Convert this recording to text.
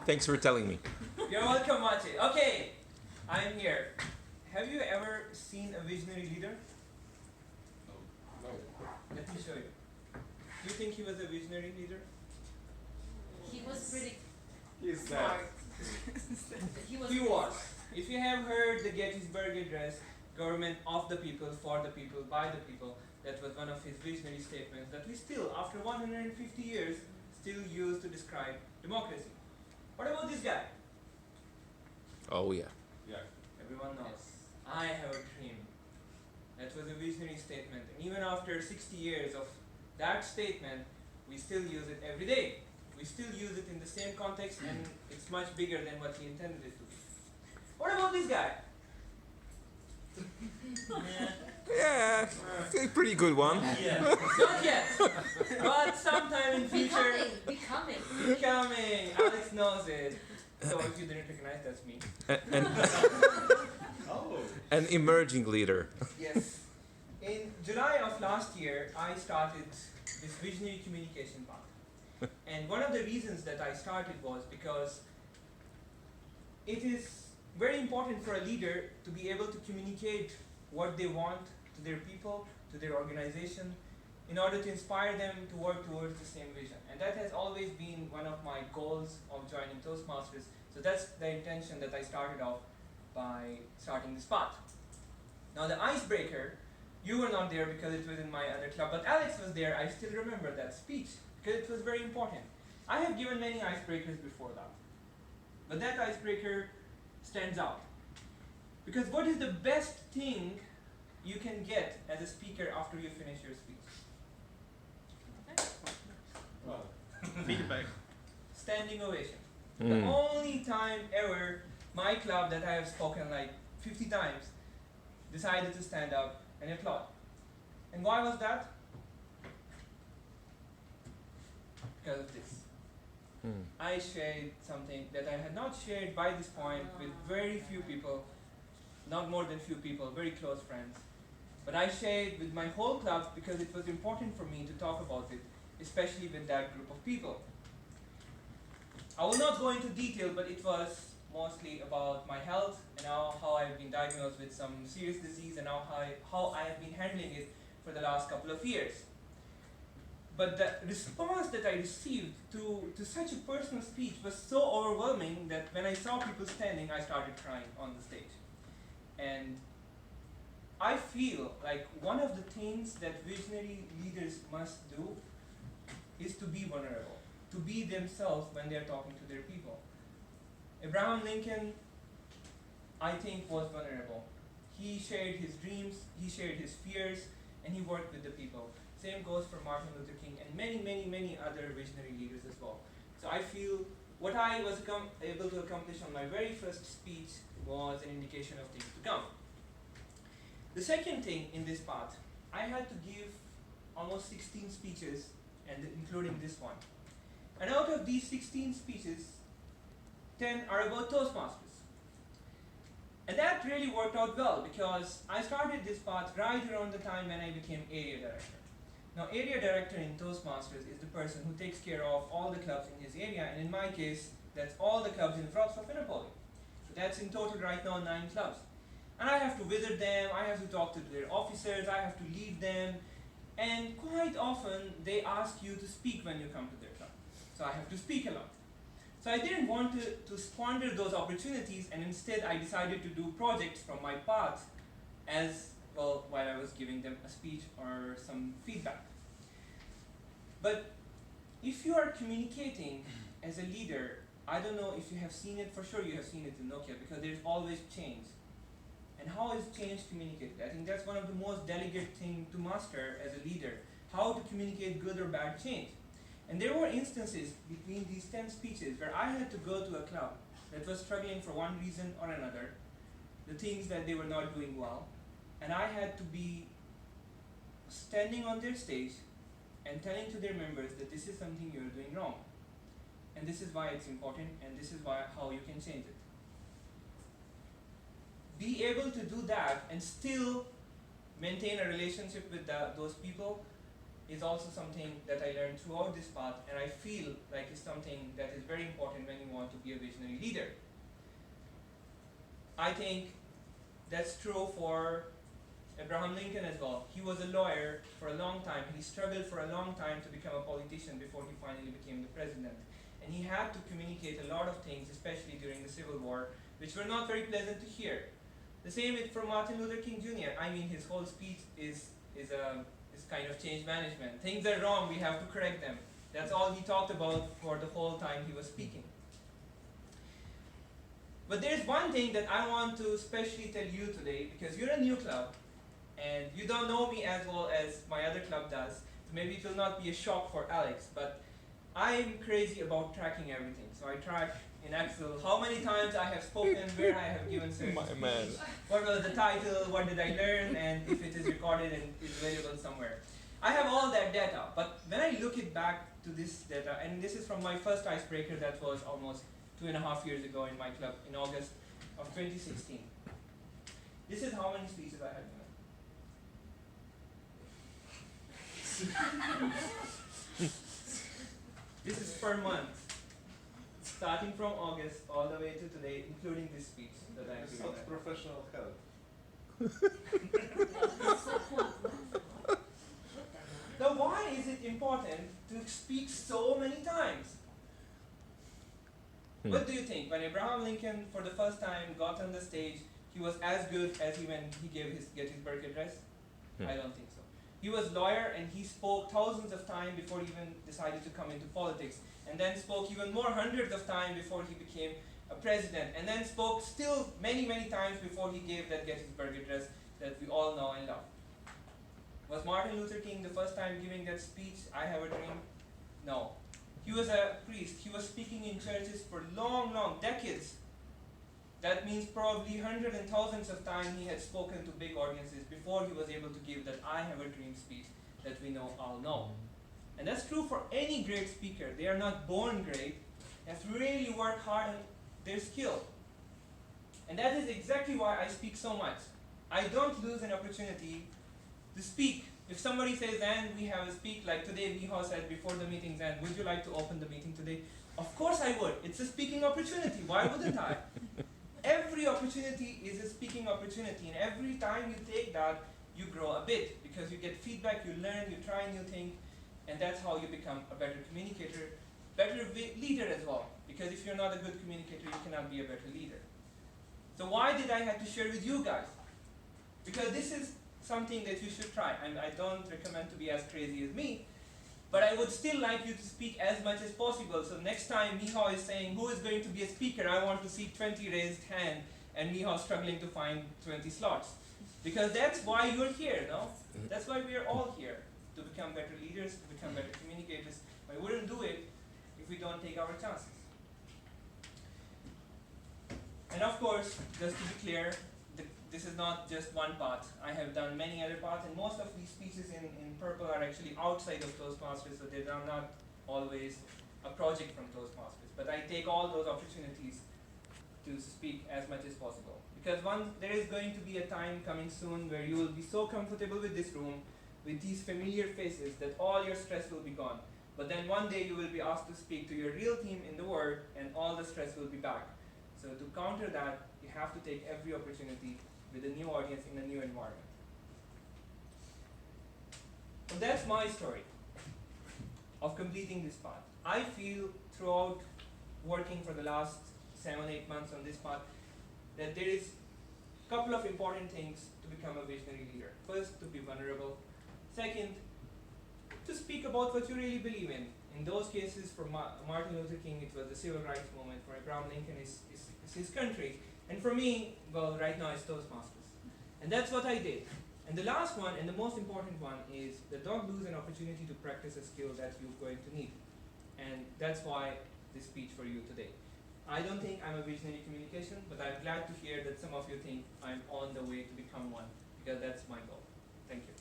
Thanks for telling me. You're welcome, Mate. Okay, I'm here. Have you ever seen a visionary leader? No. Let me show you. Do you think he was a visionary leader? He was pretty He's smart. He was. If you have heard the Gettysburg Address, government of the people, for the people, by the people, that was one of his visionary statements that we still, after 150 years, still use to describe democracy. What about this guy? Oh yeah. Yeah. Everyone knows. I have a dream. That was a visionary statement. And even after 60 years of that statement, we still use it every day. We still use it in the same context, and it's much bigger than what he intended it to be. What about this guy? Yeah, a pretty good one. Yeah. Not yet. But sometime in future. Becoming. Alex knows it. So if you didn't recognize, that's me. And Oh. an emerging leader. Yes. In July of last year, I started this visionary communication path. And one of the reasons that I started was because it is very important for a leader to be able to communicate what they want to their people, to their organization, in order to inspire them to work towards the same vision. And that has always been one of my goals of joining Toastmasters. So that's the intention that I started off by starting this path. Now the icebreaker, you were not there because it was in my other club, but Alex was there. I still remember that speech because it was very important. I have given many icebreakers before that, but that icebreaker stands out. Because what is the best thing you can get as a speaker after you finish your speech? Well. Feedback. Standing ovation. The only time ever my club that I have spoken like 50 times decided to stand up and applaud. And why was that? Because of this. I shared something that I had not shared by this point with very few people, not more than few people, very close friends. But I shared with my whole club because it was important for me to talk about it, especially with that group of people. I will not go into detail, but it was mostly about my health and how I've been diagnosed with some serious disease and how I have been handling it for the last couple of years. But the response that I received to such a personal speech was so overwhelming that when I saw people standing, I started crying on the stage. And I feel like one of the things that visionary leaders must do is to be vulnerable, to be themselves when they're talking to their people. Abraham Lincoln, I think, was vulnerable. He shared his dreams, he shared his fears, and he worked with the people. Same goes for Martin Luther King and many other visionary leaders as well. So I feel what I was able to accomplish on my very first speech was an indication of things to come. The second thing in this part, I had to give almost 16 speeches, and including this one. And out of these 16 speeches, 10 are about Toastmasters. And that really worked out well because I started this path right around the time when I became area director. Now, area director in Toastmasters is the person who takes care of all the clubs in his area, and in my case, that's all the clubs in Wroclaw, Napoli. So that's in total right now 9 clubs. And I have to visit them, I have to talk to their officers, I have to lead them, and quite often they ask you to speak when you come to their club. So I have to speak a lot. So I didn't want to squander those opportunities, and instead I decided to do projects from my path as well while I was giving them a speech or some feedback. But if you are communicating as a leader, I don't know if you have seen it, for sure you have seen it in Nokia, because there's always change. And how is change communicated? I think that's one of the most delicate things to master as a leader, how to communicate good or bad change. And there were instances between these 10 speeches where I had to go to a club that was struggling for one reason or another, the things that they were not doing well, and I had to be standing on their stage and telling to their members that this is something you're doing wrong. And this is why it's important, and this is how you can change it. Be able to do that and still maintain a relationship with those people is also something that I learned throughout this path, and I feel like it's something that is very important when you want to be a a visionary leader. I think that's true for Abraham Lincoln as well. He was a lawyer for a long time. He struggled for a long time to become a politician before he finally became the president. And he had to communicate a lot of things, especially during the Civil War, which were not very pleasant to hear. The same is for Martin Luther King Jr. I mean, his whole speech is kind of change management. Things are wrong, we have to correct them. That's all he talked about for the whole time he was speaking. But there's one thing that I want to especially tell you today, because you're a new club, and you don't know me as well as my other club does, so maybe it will not be a shock for Alex, but I'm crazy about tracking everything. So I track in Excel how many times I have spoken, where I have given certain speech, what was the title, what did I learn, and if it is recorded and is available somewhere. I have all that data, but when I look it back to this data, and this is from my first icebreaker that was almost 2.5 years ago in my club in August of 2016. This is how many speeches I have given. This is per month, starting from August all the way to today, including this speech that I have It's given. not professional help. Now, why is it important to speak so many times? What do you think? When Abraham Lincoln, for the first time, got on the stage, he was as good as he when he gave his Gettysburg Address? I don't think so. He was lawyer, and he spoke thousands of times before he even decided to come into politics, and then spoke even more hundreds of times before he became a president, and then spoke still many, many times before he gave that Gettysburg Address that we all know and love. Was Martin Luther King the first time giving that speech, I Have a Dream? No. He was a priest. He was speaking in churches for long, long decades. That means probably hundreds and thousands of times he had spoken to big audiences before he was able to give that I Have a Dream speech that we all know. And that's true for any great speaker. They are not born great. They have to really work hard on their skill. And that is exactly why I speak so much. I don't lose an opportunity to speak. If somebody says, and we have a speak, like today Miho said before the meeting's end, would you like to open the meeting today? Of course I would. It's a speaking opportunity. Why wouldn't I? Every opportunity is a speaking opportunity, and every time you take that, you grow a bit, because you get feedback, you learn, you try new things, and that's how you become a better communicator, better leader as well. Because if you're not a good communicator, you cannot be a better leader. So why did I have to share with you guys? Because this is something that you should try, and I don't recommend to be as crazy as me, but I would still like you to speak as much as possible. So next time Miho is saying, who is going to be a speaker, I want to see 20 raised hand, and Miho struggling to find 20 slots. Because that's why you're here, no? That's why we are all here, to become better leaders, to become better communicators. We wouldn't do it if we don't take our chances. And of course, just to be clear, this is not just one part. I have done many other parts, and most of these speeches in purple are actually outside of Toastmasters, so they are not always a project from Toastmasters. But I take all those opportunities to speak as much as possible. Because there is going to be a time coming soon where you will be so comfortable with this room, with these familiar faces, that all your stress will be gone. But then one day you will be asked to speak to your real team in the world, and all the stress will be back. So to counter that, you have to take every opportunity with a new audience in a new environment. So that's my story of completing this part. I feel throughout working for the last 7-8 months on this part that there is a couple of important things to become a visionary leader. First, to be vulnerable. Second, to speak about what you really believe in. In those cases, for Martin Luther King, it was the civil rights movement. For Abraham Lincoln, it's his country. And for me, well, right now it's Toastmasters. And that's what I did. And the last one, and the most important one, is that don't lose an opportunity to practice a skill that you're going to need. And that's why this speech for you today. I don't think I'm a visionary communication, but I'm glad to hear that some of you think I'm on the way to become one, because that's my goal. Thank you.